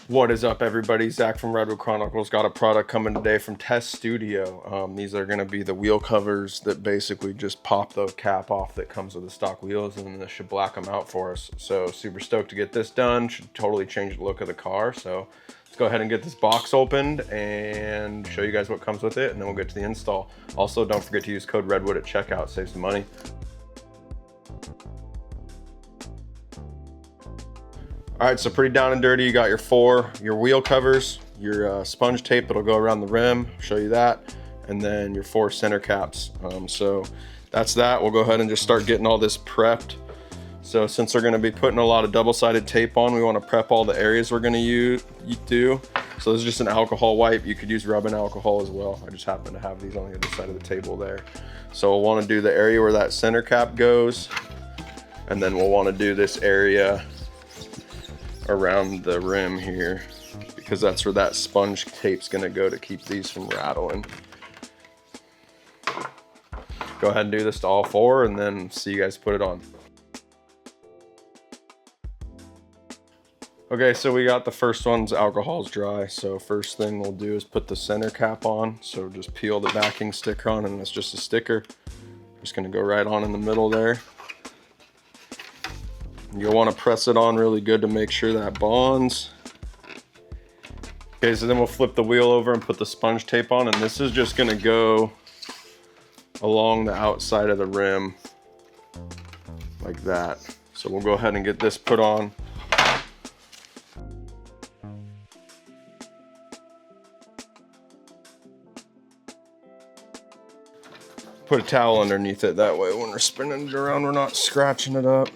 What is up, everybody? Zach from Redwood Chronicles. Got a product coming today from Tesstudio. These are going to be the wheel covers that basically just pop the cap off that comes with the stock wheels, and then this should black them out for us. So super stoked to get this done. Should totally change the look of the car. So let's go ahead and get this box opened and show you guys what comes with it, and then we'll get to the install. Also, don't forget to use code Redwood at checkout. Save some money. All right, so pretty down and dirty. You got your wheel covers, your sponge tape that'll go around the rim, show you that, and then your 4 center caps. So that's that. We'll go ahead and just start getting all this prepped. So since we're gonna be putting a lot of double-sided tape on, we wanna prep all the areas we're gonna do. So this is just an alcohol wipe. You could use rubbing alcohol as well. I just happen to have these on the other side of the table there. So we'll wanna do the area where that center cap goes, and then we'll wanna do this area around the rim here, because that's where that sponge tape's gonna go to keep these from rattling. Go ahead and do this to all 4 and then see you guys put it on. Okay, so we got the first one's alcohol's dry. So first thing we'll do is put the center cap on. So just peel the backing sticker on, and it's just a sticker. Just gonna go right on in the middle there. You'll want to press it on really good to make sure that bonds. Okay, so then we'll flip the wheel over and put the sponge tape on, and this is just going to go along the outside of the rim like that. So we'll go ahead and get this put on. Put a towel underneath it, that way when we're spinning it around we're not scratching it up.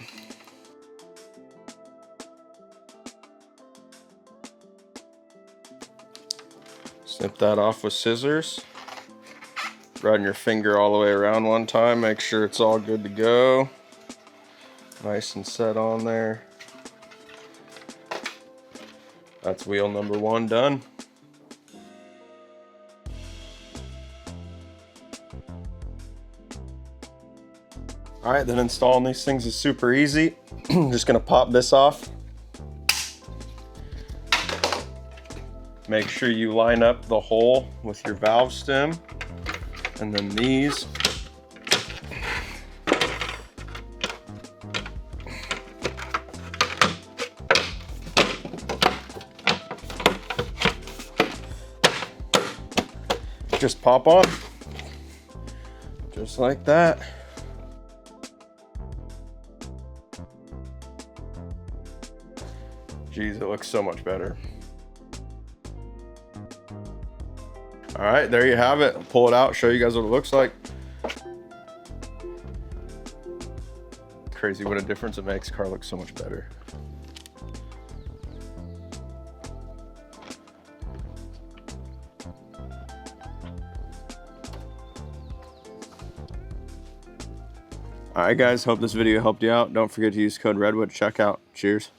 Snip that off with scissors. Run your finger all the way around one time, make sure it's all good to go. Nice and set on there. That's wheel number 1 done. All right, then installing these things is super easy. Just gonna pop this off. Make sure you line up the hole with your valve stem, and then these. Just pop on, just like that. Geez, it looks so much better. All right, there you have it. I'll pull it out, show you guys what it looks like. Crazy what a difference it makes. Car looks so much better. All right, guys, hope this video helped you out. Don't forget to use code Redwood at checkout. Cheers.